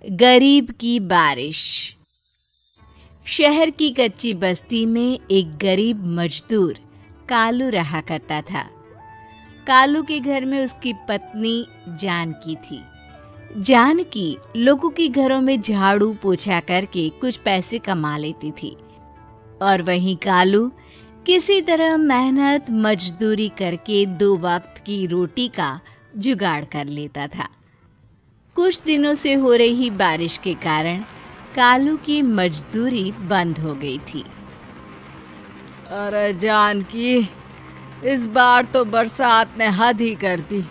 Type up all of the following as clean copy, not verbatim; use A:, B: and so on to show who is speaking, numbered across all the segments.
A: गरीब की बारिश। शहर की कच्ची बस्ती में एक गरीब मजदूर कालू रहा करता था। कालू के घर में उसकी पत्नी जानकी थी। जानकी लोगों के घरों में झाड़ू पोछा करके कुछ पैसे कमा लेती थी और वहीं कालू किसी तरह मेहनत मजदूरी करके 2 वक्त की रोटी का जुगाड़ कर लेता था। कुछ दिनों से हो रही बारिश के कारण कालू की मजदूरी बंद हो गई थी।
B: अरे जानकी, इस बार तो बरसात ने हद ही कर दी,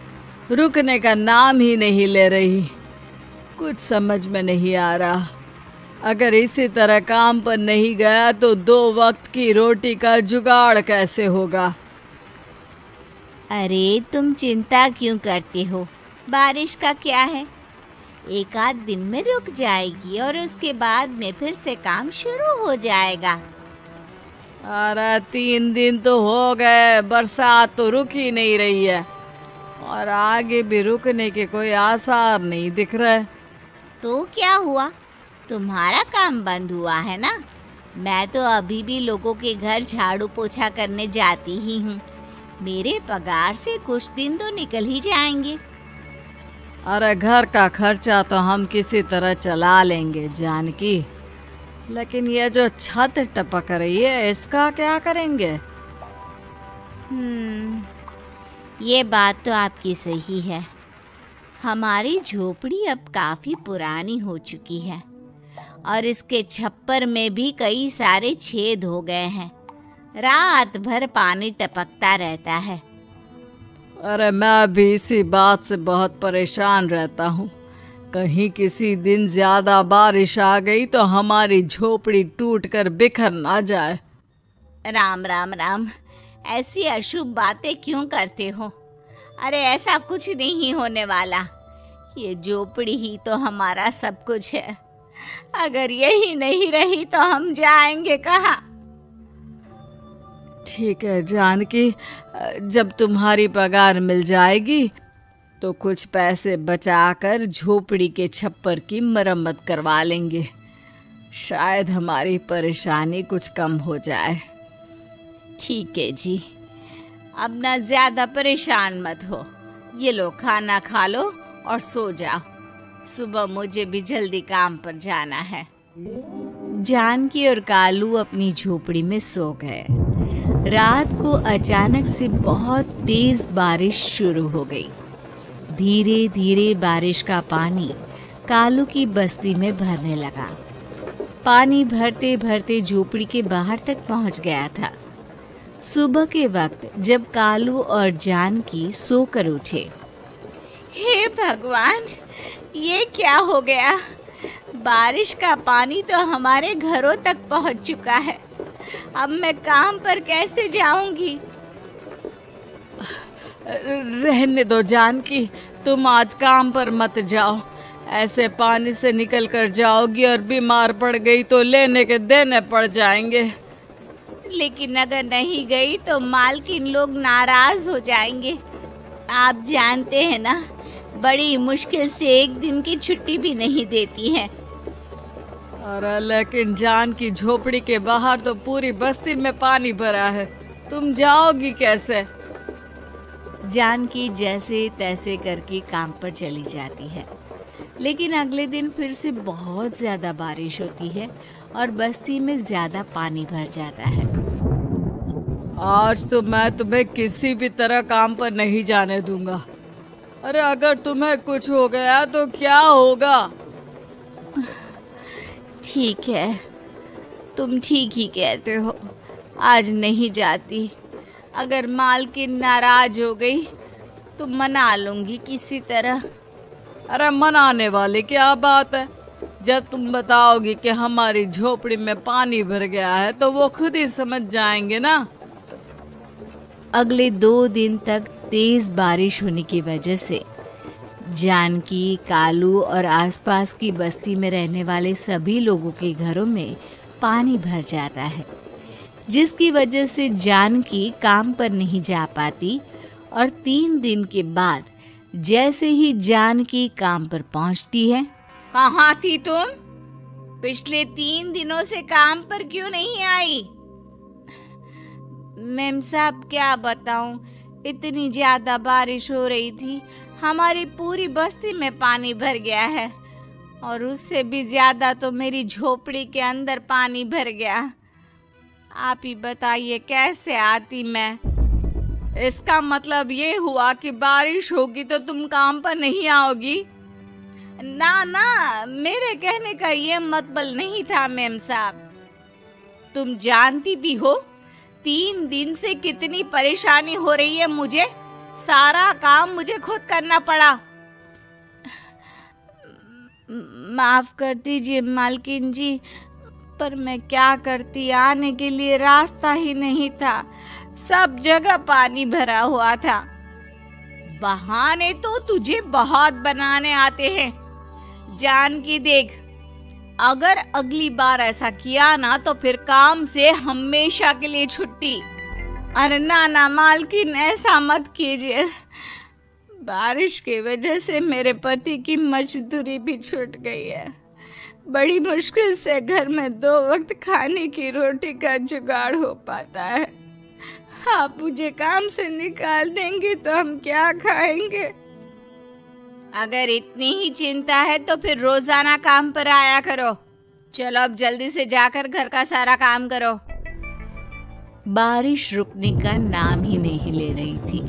B: रुकने का नाम ही नहीं ले रही। कुछ समझ में नहीं आ रहा, अगर इसी तरह काम पर नहीं गया तो 2 वक्त की रोटी का जुगाड़ कैसे होगा।
A: अरे तुम चिंता क्यों करते हो? बारिश का क्या है, एक आध दिन में रुक जाएगी और उसके बाद में फिर से काम शुरू हो जाएगा।
B: अरे 3 दिन तो हो गए, बरसात तो रुक ही नहीं रही है और आगे भी रुकने के कोई आसार नहीं दिख रहे।
A: तो क्या हुआ, तुम्हारा काम बंद हुआ है ना? मैं तो अभी भी लोगों के घर झाड़ू पोछा करने जाती ही हूँ। मेरे पगार से कुछ दिन तो निकल ही जाएंगे।
B: अरे घर का खर्चा तो हम किसी तरह चला लेंगे जानकी, लेकिन ये जो छत टपक रही है इसका क्या करेंगे?
A: ये बात तो आपकी सही है। हमारी झोपड़ी अब काफी पुरानी हो चुकी है और इसके छप्पर में भी कई सारे छेद हो गए हैं। रात भर पानी टपकता रहता है।
B: अरे मैं भी इसी बात से बहुत परेशान रहता हूँ। कहीं किसी दिन ज्यादा बारिश आ गई तो हमारी झोपड़ी टूटकर बिखर ना जाए।
A: राम राम राम, ऐसी अशुभ बातें क्यों करते हो? अरे ऐसा कुछ नहीं होने वाला। ये झोपड़ी ही तो हमारा सब कुछ है। अगर यही नहीं रही तो हम जाएंगे कहाँ?
B: ठीक है जानकी, जब तुम्हारी पगार मिल जाएगी तो कुछ पैसे बचाकर झोपड़ी के छप्पर की मरम्मत करवा लेंगे। शायद हमारी परेशानी कुछ कम हो जाए।
A: ठीक है जी, अब ना ज्यादा परेशान मत हो। ये लो, खाना खा लो और सो जाओ। सुबह मुझे भी जल्दी काम पर जाना है। जानकी और कालू अपनी झोपड़ी में सो गए। रात को अचानक से बहुत तेज बारिश शुरू हो गई। धीरे धीरे बारिश का पानी कालू की बस्ती में भरने लगा। पानी भरते भरते झोपड़ी के बाहर तक पहुंच गया था। सुबह के वक्त जब कालू और जानकी सोकर उठे, हे भगवान, ये क्या हो गया? बारिश का पानी तो हमारे घरों तक पहुंच चुका है। अब मैं काम पर कैसे जाऊंगी?
B: रहने दो जानकी, तुम आज काम पर मत जाओ। ऐसे पानी से निकल कर जाओगी और बीमार पड़ गई तो लेने के देने पड़ जाएंगे।
A: लेकिन अगर नहीं गई तो मालकिन लोग नाराज हो जाएंगे। आप जानते हैं ना, बड़ी मुश्किल से एक दिन की छुट्टी भी नहीं देती है।
B: अरे लेकिन जानकी, झोपड़ी के बाहर तो पूरी बस्ती में पानी भरा है, तुम जाओगी कैसे?
A: जानकी जैसे तैसे करके काम पर चली जाती है, लेकिन अगले दिन फिर से बहुत ज्यादा बारिश होती है और बस्ती में ज्यादा पानी भर जाता है।
B: आज तो मैं तुम्हें किसी भी तरह काम पर नहीं जाने दूंगा। अरे अगर तुम्हें कुछ हो गया तो क्या होगा?
A: ठीक है, तुम ठीक ही कहते हो। आज नहीं जाती। अगर मालकिन नाराज हो गई तो मना लूंगी किसी तरह।
B: अरे मनाने वाली क्या बात है? जब तुम बताओगी कि हमारी झोपड़ी में पानी भर गया है तो वो खुद ही समझ जाएंगे ना।
A: अगले 2 दिन तक तेज बारिश होने की वजह से जानकी, कालू और आसपास की बस्ती में रहने वाले सभी लोगों के घरों में पानी भर जाता है, जिसकी वजह से जानकी काम पर नहीं जा पाती और 3 दिन के बाद जैसे ही जानकी काम पर पहुंचती है, कहाँ थी तुम? पिछले 3 दिनों से काम पर क्यों नहीं आई? मेम साहब क्या बताऊं, इतनी ज्यादा बारिश हो रही थी, हमारी पूरी बस्ती में पानी भर गया है और उससे भी ज्यादा तो मेरी झोपड़ी के अंदर पानी भर गया। आप ही बताइए कैसे आती मैं?
B: इसका मतलब ये हुआ कि बारिश होगी तो तुम काम पर नहीं आओगी?
A: ना ना, मेरे कहने का ये मतलब नहीं था मेम साहब। तुम जानती भी हो 3 दिन से कितनी परेशानी हो रही है मुझे। सारा काम मुझे खुद करना पड़ा। माफ कर दीजिए मालकिन जी, पर मैं क्या करती, आने के लिए रास्ता ही नहीं था, सब जगह पानी भरा हुआ था। बहाने तो तुझे बहुत बनाने आते हैं। जान की देख, अगर अगली बार ऐसा किया ना तो फिर काम से हमेशा के लिए छुट्टी। अरे ना ना मालकिन, ऐसा मत कीजिए। बारिश की वजह से मेरे पति की मजदूरी भी छूट गई है। बड़ी मुश्किल से घर में 2 वक्त खाने की रोटी का जुगाड़ हो पाता है। आप मुझे काम से निकाल देंगे तो हम क्या खाएंगे? अगर इतनी ही चिंता है तो फिर रोजाना काम पर आया करो। चलो अब जल्दी से जाकर घर का सारा काम करो। बारिश रुकने का नाम ही नहीं ले रही थी।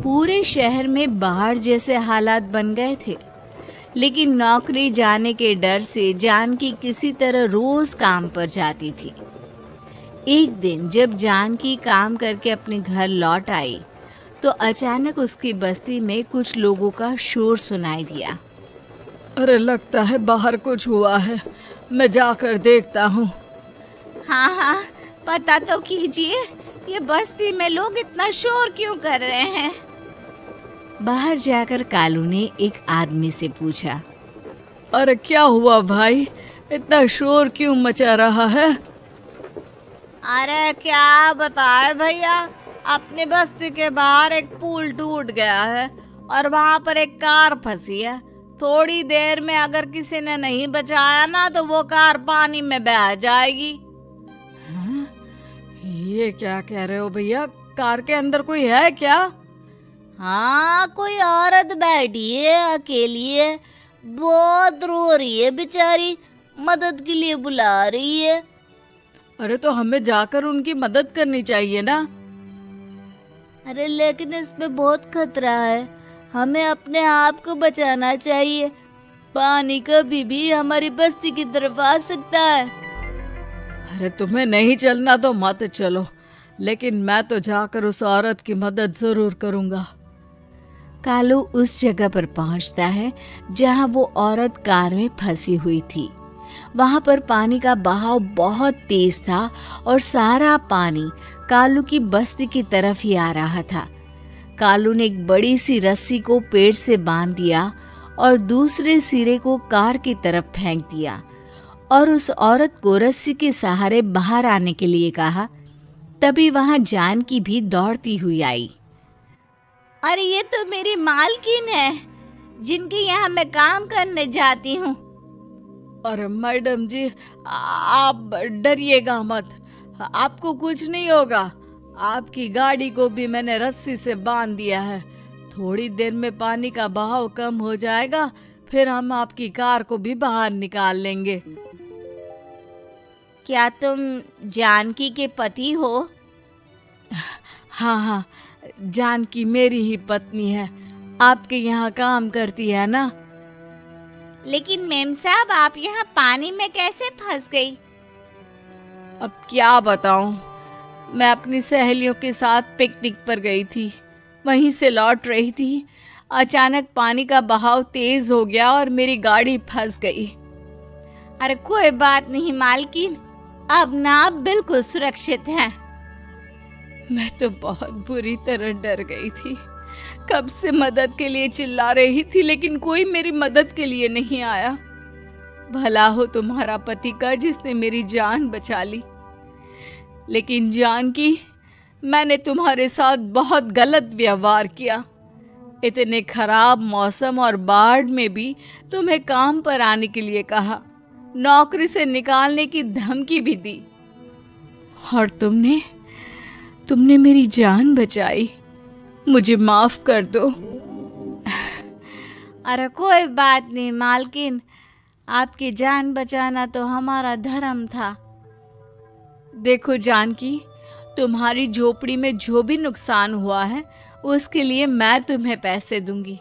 A: पूरे शहर में बाढ़ जैसे हालात बन गए थे। लेकिन नौकरी जाने के डर से जानकी किसी तरह रोज काम पर जाती थी। एक दिन जब जानकी काम करके अपने घर लौट आई तो अचानक उसकी बस्ती में कुछ लोगों का शोर सुनाई दिया।
B: अरे लगता है बाहर कुछ हुआ है, मैं जाकर देखता हूँ।
A: हाँ हाँ, पता तो कीजिए, ये बस्ती में लोग इतना शोर क्यों कर रहे हैं? बाहर जाकर कालू ने एक आदमी से पूछा।
B: अरे क्या हुआ भाई, इतना शोर क्यों मचा रहा है?
A: अरे क्या बताए भैया, अपने बस्ती के बाहर एक पुल टूट गया है और वहाँ पर एक कार फंसी है। थोड़ी देर में अगर किसी ने नहीं बचाया ना तो वो कार पानी में बह जाएगी।
B: हाँ? ये क्या कह रहे हो भैया, कार के अंदर कोई है क्या?
A: हाँ, कोई औरत बैठी है, अकेली है, बहुत रो रही है बेचारी, मदद के लिए बुला रही है।
B: अरे तो हमें जाकर उनकी मदद करनी चाहिए ना।
A: अरे लेकिन इसमें बहुत खतरा है, हमें अपने आप को बचाना चाहिए। पानी कभी भी हमारी बस्ती की तरफ आ सकता है।
B: अरे तुम्हें नहीं चलना तो मत चलो, लेकिन मैं तो जाकर उस औरत की मदद जरूर करूंगा।
A: कालू उस जगह पर पहुंचता है जहां वो औरत कार में फंसी हुई थी। वहां पर पानी का बहाव बहुत तेज था और सारा पानी कालू की बस्ती की तरफ ही आ रहा था। कालू ने एक बड़ी सी रस्सी को पेड़ से बांध दिया और दूसरे सिरे को कार की तरफ फेंक दिया और उस औरत को रस्सी के सहारे बाहर आने के लिए कहा। तभी वहां जानकी भी दौड़ती हुई आई। अरे ये तो मेरी मालकिन है, जिनके यहाँ मैं काम करने जाती हूँ।
B: अरे मैडम जी, आप डरिएगा मत, आपको कुछ नहीं होगा। आपकी गाड़ी को भी मैंने रस्सी से बांध दिया है। थोड़ी देर में पानी का बहाव कम हो जाएगा, फिर हम आपकी कार को भी बाहर निकाल लेंगे।
A: क्या तुम जानकी के पति हो?
B: हाँ हाँ, जानकी मेरी ही पत्नी है, आपके यहाँ काम करती है ना।
A: लेकिन मेम साहब, आप यहाँ पानी में कैसे फंस गई?
B: अब क्या बताऊं, मैं अपनी सहेलियों के साथ पिकनिक पर गई थी, वहीं से लौट रही थी। अचानक पानी का बहाव तेज हो गया और मेरी गाड़ी फंस गई।
A: अरे कोई बात नहीं मालकिन, अब ना आप बिल्कुल सुरक्षित हैं।
B: मैं तो बहुत बुरी तरह डर गई थी। कब से मदद के लिए चिल्ला रही थी, लेकिन कोई मेरी मदद के लिए नहीं आया। भला हो तुम्हारा पति का, जिसने मेरी जान बचा ली। लेकिन जानकी, मैंने तुम्हारे साथ बहुत गलत व्यवहार किया। इतने खराब मौसम और बाढ़ में भी तुम्हें काम पर आने के लिए कहा, नौकरी से निकालने की धमकी भी दी, और तुमने मेरी जान बचाई। मुझे माफ कर दो।
A: अरे कोई बात नहीं मालकिन, आपकी जान बचाना तो हमारा धर्म था।
B: देखो जानकी, तुम्हारी झोपड़ी में जो भी नुकसान हुआ है उसके लिए मैं तुम्हें पैसे दूंगी।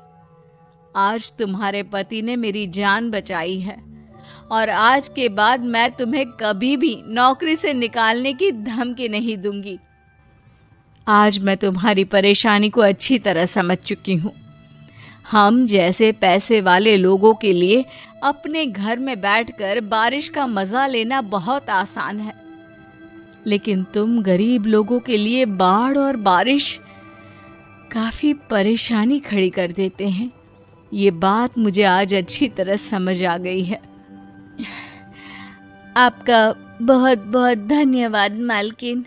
B: आज तुम्हारे पति ने मेरी जान बचाई है और आज के बाद मैं तुम्हें कभी भी नौकरी से निकालने की धमकी नहीं दूंगी। आज मैं तुम्हारी परेशानी को अच्छी तरह समझ चुकी हूँ। हम जैसे पैसे वाले लोगों के लिए अपने घर में बैठकर बारिश का मजा लेना बहुत आसान है, लेकिन तुम गरीब लोगों के लिए बाढ़ और बारिश काफी परेशानी खड़ी कर देते हैं। ये बात मुझे आज अच्छी तरह समझ आ गई है।
A: आपका बहुत बहुत धन्यवाद मालकिन।